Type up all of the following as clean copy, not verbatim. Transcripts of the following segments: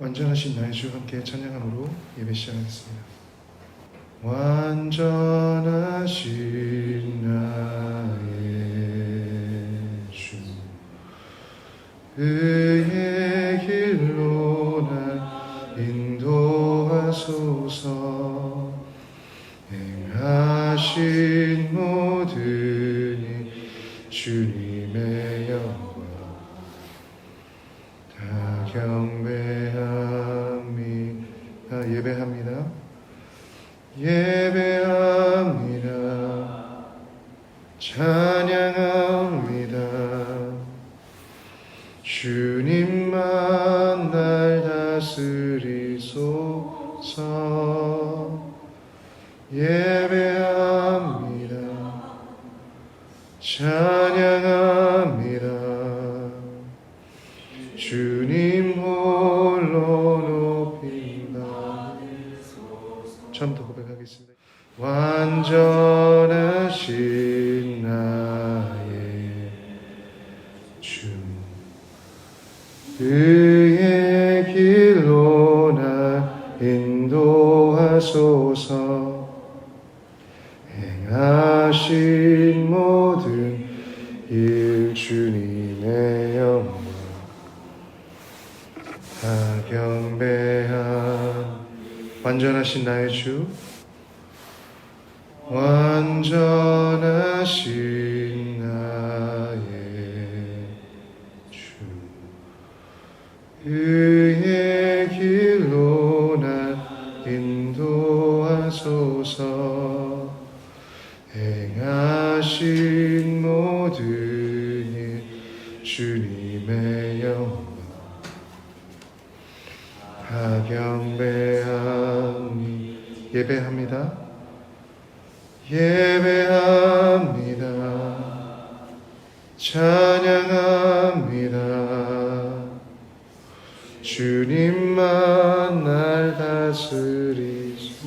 완전하신 나의 주 함께 찬양함으로 예배 시작하겠습니다. 완전하신 나의 주 의의 길로 날 인도하소서. 행하신 모든 일 주님의 영광 다 경배합니다. 예배합니다. 예배합니다. 찬양합니다. 주님만 날 다스리소서. 예배합니다. 찬양합니다. 주님 홀로 높인다. 처음부터 고백하겠습니다. 완전하신 나의 주 그의 길로 날 인도하소서. 행하신 모든 일 주님의 영광 다 경배한 완전하신 나의 주 완전하신 나의 주 그의 길로 날 인도하소서. 행하신 모든 일 주님의 영광 다 경배하니 예배합니다. 예배합니다. 찬양합니다. 주님만 날 다스리소서.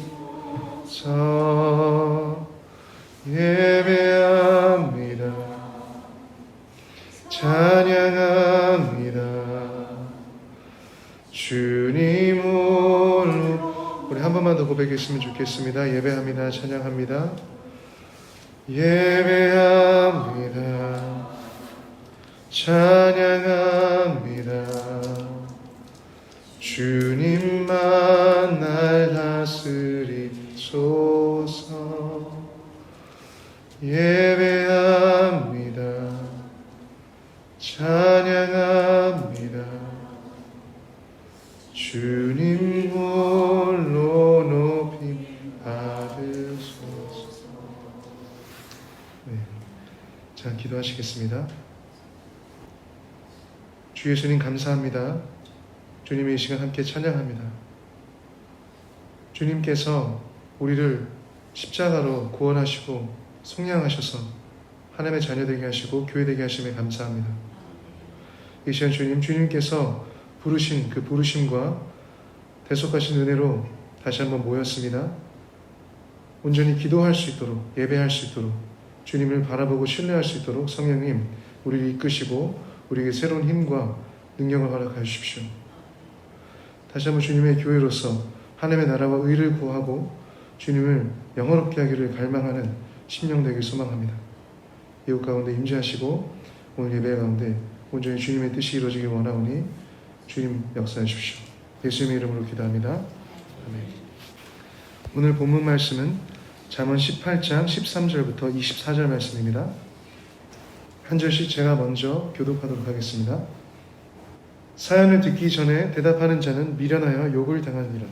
예배합니다. 찬양합니다. 주님 홀로 우리 한 번만 더 고백했으면 좋겠습니다. 예배합니다. 찬양합니다. 예배합니다. 찬양합니다. 주님만 날 다스리소서. 예배합니다. 찬양합니다. 주님 홀로 높임 받으소서. 네. 자, 기도하시겠습니다. 주 예수님 감사합니다. 주님의 이 시간 함께 찬양합니다. 주님께서 우리를 십자가로 구원하시고 속량하셔서 하나님의 자녀 되게 하시고 교회 되게 하심에 감사합니다. 이 시간 주님께서 부르신 그 부르심과 대속하신 은혜로 다시 한번 모였습니다. 온전히 기도할 수 있도록 예배할 수 있도록 주님을 바라보고 신뢰할 수 있도록 성령님 우리를 이끄시고 우리에게 새로운 힘과 능력을 허락하여 주십시오. 다시 한번 주님의 교회로서 하나님의 나라와 의를 구하고 주님을 영화롭게 하기를 갈망하는 심령 되길 소망합니다. 이곳 가운데 임재하시고 오늘 예배 가운데 온전히 주님의 뜻이 이루어지길 원하오니 주님 역사해 주십시오. 예수님의 이름으로 기도합니다. 아멘. 오늘 본문 말씀은 잠언 18장 13절부터 24절 말씀입니다. 한 절씩 제가 먼저 교독하도록 하겠습니다. 사연을 듣기 전에 대답하는 자는 미련하여 욕을 당하니라.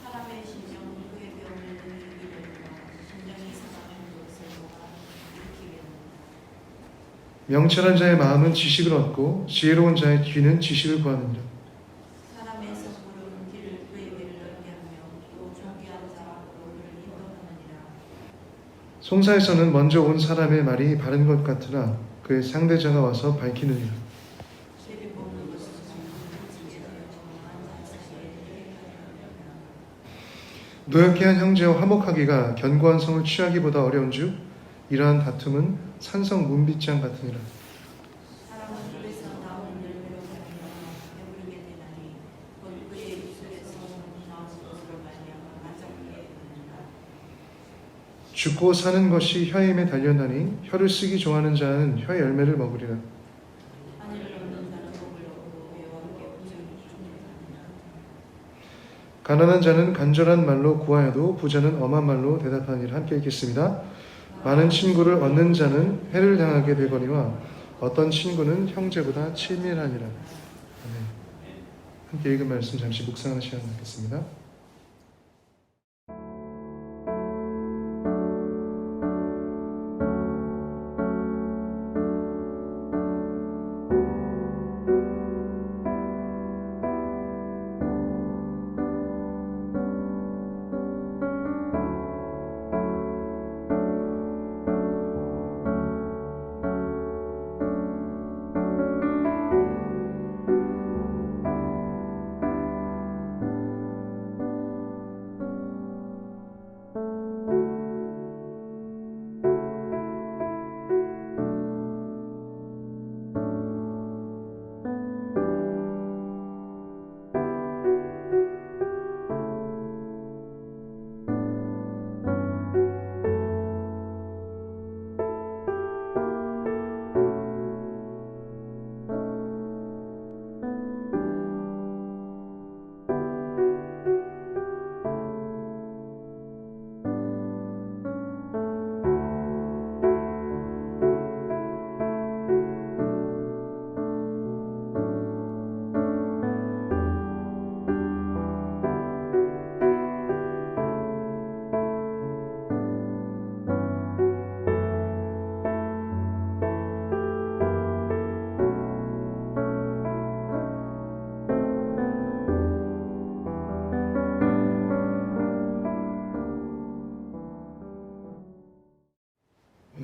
사람의 심령은 그의 병을 이기려니와 심령이 상하는 것을 뭐가 일으키겠느냐. 명철한 자의 마음은 지식을 얻고 지혜로운 자의 귀는 지식을 구하느니라. 사람의 성물은 길을 그에게 넓게 하며 또 존귀한 자가 그를 인도하느니라. 송사에서는 먼저 온 사람의 말이 바른 것 같으나 그의 상대자가 와서 밝히느니라. 죄를 뽑는 것은 지혜되어 정한 자 사이에 행하느니라. 노역해 한 형제와 화목하기가 견고한 성을 취하기보다 어려운즉 이러한 다툼은 산성 문빗장 같으니라. 사람은 입에서 나오는 일을 배우며 배부르게 되나니 곧 죽고 사는 것이 혀임에 달렸나니 혀를 쓰기 좋아하는 자는 혀의 열매를 먹으리라. 하늘을 얻는 자는 복을 얻고 여호와께 부정히 충성하느니라. 가난한 자는 간절한 말로 구하여도 부자는 엄한 말로 대답하니라. 함께 읽겠습니다. 많은 친구를 얻는 자는 해를 당하게 되거니와 어떤 친구는 형제보다 친밀하니라. 아멘. 함께 읽은 말씀 잠시 묵상하는 시간 갖겠습니다.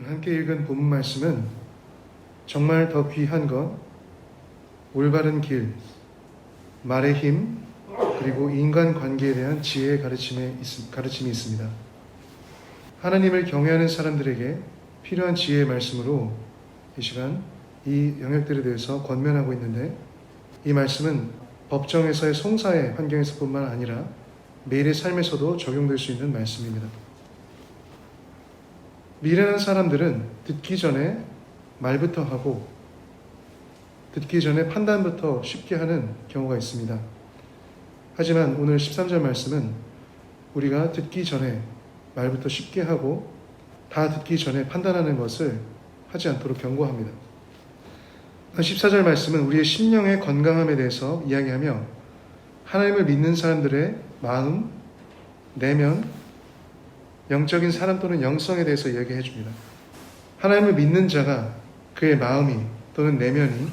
함께 읽은 본문 말씀은 정말 더 귀한 것, 올바른 길, 말의 힘, 그리고 인간관계에 대한 지혜의 가르침이 있습니다. 하나님을 경외하는 사람들에게 필요한 지혜의 말씀으로 이 시간 이 영역들에 대해서 권면하고 있는데, 이 말씀은 법정에서의 송사의 환경에서뿐만 아니라 매일의 삶에서도 적용될 수 있는 말씀입니다. 미련한 사람들은 듣기 전에 말부터 하고 듣기 전에 판단부터 쉽게 하는 경우가 있습니다. 하지만 오늘 13절 말씀은 우리가 듣기 전에 말부터 쉽게 하고 다 듣기 전에 판단하는 것을 하지 않도록 경고합니다. 14절 말씀은 우리의 심령의 건강함에 대해서 이야기하며 하나님을 믿는 사람들의 마음, 내면, 영적인 사람 또는 영성에 대해서 이야기해 줍니다. 하나님을 믿는 자가 그의 마음이 또는 내면이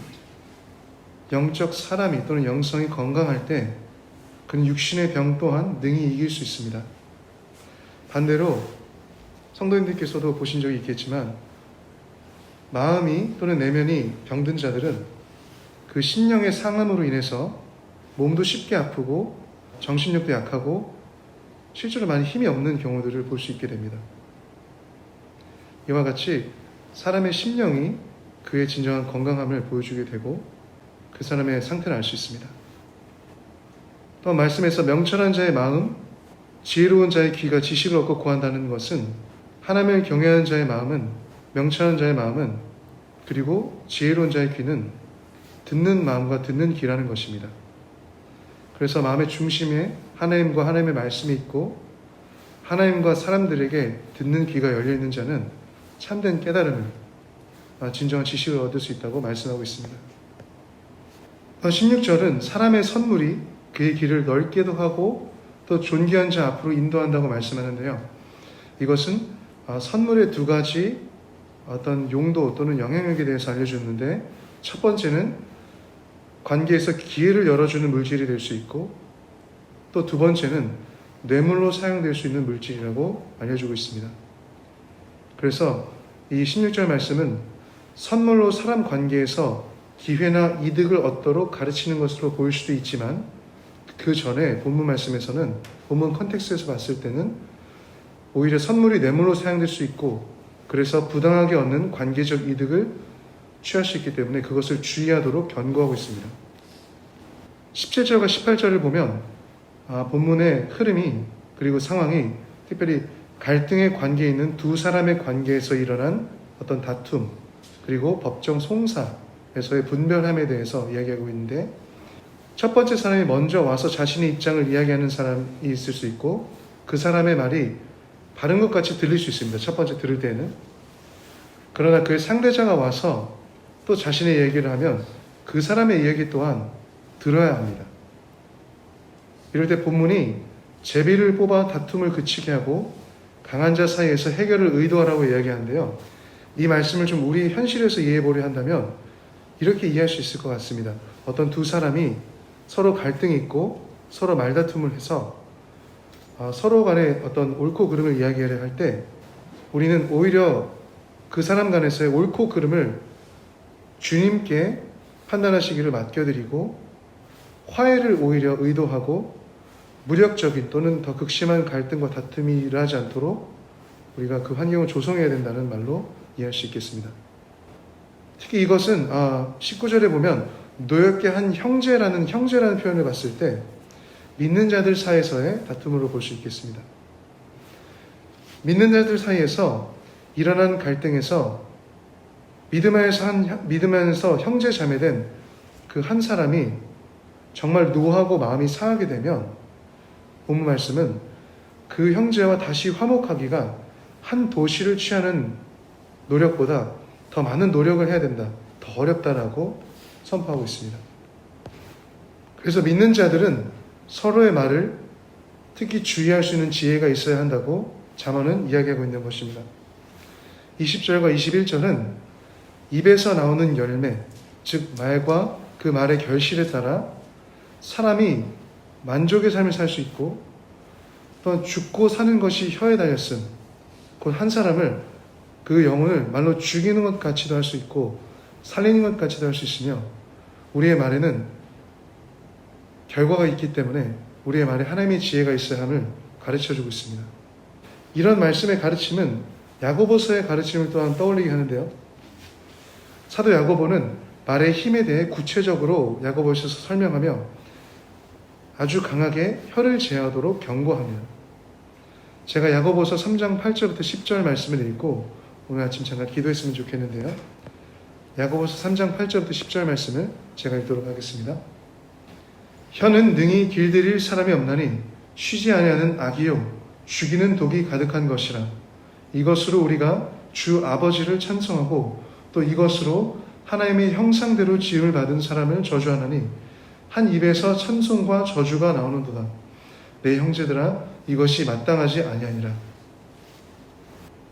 영적 사람이 또는 영성이 건강할 때 그는 육신의 병 또한 능히 이길 수 있습니다. 반대로 성도님들께서도 보신 적이 있겠지만 마음이 또는 내면이 병든 자들은 그 심령의 상함으로 인해서 몸도 쉽게 아프고 정신력도 약하고 실제로 많이 힘이 없는 경우들을 볼 수 있게 됩니다. 이와 같이 사람의 심령이 그의 진정한 건강함을 보여주게 되고 그 사람의 상태를 알 수 있습니다. 또 말씀에서 명철한 자의 마음, 지혜로운 자의 귀가 지식을 얻고 구한다는 것은 하나님을 경외하는 자의 마음은, 명철한 자의 마음은, 그리고 지혜로운 자의 귀는 듣는 마음과 듣는 귀라는 것입니다. 그래서 마음의 중심에 하나님과 하나님의 말씀이 있고 하나님과 사람들에게 듣는 귀가 열려있는 자는 참된 깨달음을, 진정한 지식을 얻을 수 있다고 말씀하고 있습니다. 16절은 사람의 선물이 그의 길을 넓게도 하고 또 존귀한 자 앞으로 인도한다고 말씀하는데요. 이것은 선물의 두 가지 어떤 용도 또는 영향력에 대해서 알려주는데, 첫 번째는 관계에서 기회를 열어주는 물질이 될 수 있고, 또 두 번째는 뇌물로 사용될 수 있는 물질이라고 알려주고 있습니다. 그래서 이 16절 말씀은 선물로 사람 관계에서 기회나 이득을 얻도록 가르치는 것으로 보일 수도 있지만, 그 전에 본문 말씀에서는, 본문 컨텍스트에서 봤을 때는 오히려 선물이 뇌물로 사용될 수 있고 그래서 부당하게 얻는 관계적 이득을 취할 수 있기 때문에 그것을 주의하도록 권고하고 있습니다. 17절과 18절을 보면 본문의 흐름이, 그리고 상황이 특별히 갈등의 관계에 있는 두 사람의 관계에서 일어난 어떤 다툼, 그리고 법정 송사에서의 분별함에 대해서 이야기하고 있는데, 첫 번째 사람이 먼저 와서 자신의 입장을 이야기하는 사람이 있을 수 있고, 그 사람의 말이 바른 것 같이 들릴 수 있습니다. 첫 번째 들을 때는. 그러나 그 상대자가 와서 또 자신의 얘기를 하면 그 사람의 이야기 또한 들어야 합니다. 이럴 때 본문이 제비를 뽑아 다툼을 그치게 하고 강한 자 사이에서 해결을 의도하라고 이야기하는데요. 이 말씀을 좀 우리 현실에서 이해해 보려 한다면 이렇게 이해할 수 있을 것 같습니다. 어떤 두 사람이 서로 갈등이 있고 서로 말다툼을 해서 서로 간에 어떤 옳고 그름을 이야기하려 할 때 우리는 오히려 그 사람 간에서의 옳고 그름을 주님께 판단하시기를 맡겨드리고 화해를 오히려 의도하고 무력적인 또는 더 극심한 갈등과 다툼이 일어나지 않도록 우리가 그 환경을 조성해야 된다는 말로 이해할 수 있겠습니다. 특히 이것은 19절에 보면 노엽게 한 형제라는 표현을 봤을 때 믿는 자들 사이에서의 다툼으로 볼 수 있겠습니다. 믿는 자들 사이에서 일어난 갈등에서 믿으면서 형제 자매된 그 한 사람이 정말 노하고 마음이 상하게 되면 본문 말씀은 그 형제와 다시 화목하기가 한 도시를 취하는 노력보다 더 많은 노력을 해야 된다. 더 어렵다라고 선포하고 있습니다. 그래서 믿는 자들은 서로의 말을 특히 주의할 수 있는 지혜가 있어야 한다고 잠언은 이야기하고 있는 것입니다. 20절과 21절은 입에서 나오는 열매, 즉 말과 그 말의 결실에 따라 사람이 만족의 삶을 살 수 있고 또 죽고 사는 것이 혀에 달렸음, 곧 한 사람을 그 영혼을 말로 죽이는 것 같이도 할 수 있고 살리는 것 같이도 할 수 있으며 우리의 말에는 결과가 있기 때문에 우리의 말에 하나님의 지혜가 있어야 함을 가르쳐주고 있습니다. 이런 말씀의 가르침은 야고보서의 가르침을 또한 떠올리게 하는데요. 사도 야고보는 말의 힘에 대해 구체적으로 야고보서에서 설명하며 아주 강하게 혀를 제하도록 경고합니다. 제가 야고보서 3장 8절부터 10절 말씀을 읽고 오늘 아침 잠깐 기도했으면 좋겠는데요. 야고보서 3장 8절부터 10절 말씀을 제가 읽도록 하겠습니다. 혀는 능히 길들일 사람이 없나니 쉬지 아니하는 악이요 죽이는 독이 가득한 것이라. 이것으로 우리가 주 아버지를 찬송하고 또 이것으로 하나님의 형상대로 지음을 받은 사람을 저주하나니 한 입에서 찬송과 저주가 나오는도다. 내 형제들아 이것이 마땅하지 아니하니라.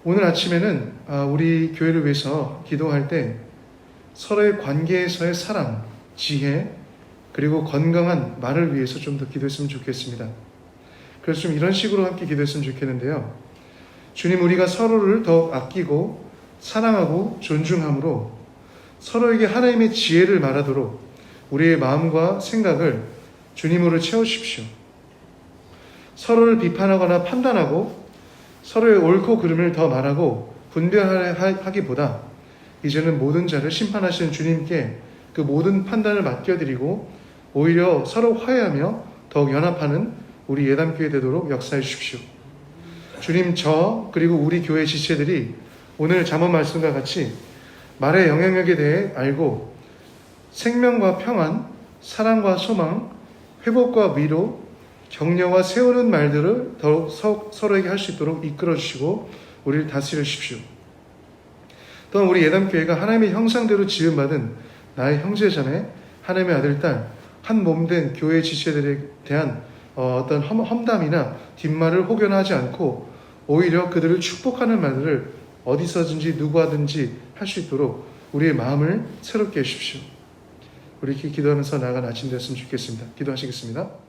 오늘 아침에는 우리 교회를 위해서 기도할 때 서로의 관계에서의 사랑, 지혜, 그리고 건강한 말을 위해서 좀 더 기도했으면 좋겠습니다. 그래서 좀 이런 식으로 함께 기도했으면 좋겠는데요. 주님, 우리가 서로를 더 아끼고 사랑하고 존중함으로 서로에게 하나님의 지혜를 말하도록 우리의 마음과 생각을 주님으로 채우십시오. 서로를 비판하거나 판단하고 서로의 옳고 그름을 더 말하고 분별하기보다 이제는 모든 자를 심판하시는 주님께 그 모든 판단을 맡겨드리고 오히려 서로 화해하며 더욱 연합하는 우리 예담교회 되도록 역사해 주십시오. 주님, 그리고 우리 교회 지체들이 오늘 잠언 말씀과 같이 말의 영향력에 대해 알고 생명과 평안, 사랑과 소망, 회복과 위로, 격려와 세우는 말들을 더욱 서로에게 할 수 있도록 이끌어 주시고 우리를 다스려 주십시오. 또한 우리 예담교회가 하나님의 형상대로 지음받은 나의 형제자매, 하나님의 아들, 딸, 한 몸된 교회 지체들에 대한 어떤 험담이나 뒷말을 혹여나하지 않고 오히려 그들을 축복하는 말들을 어디서든지 누구하든지 할 수 있도록 우리의 마음을 새롭게 해주십시오. 우리 이렇게 기도하면서 나아간 아침 되었으면 좋겠습니다. 기도하시겠습니다.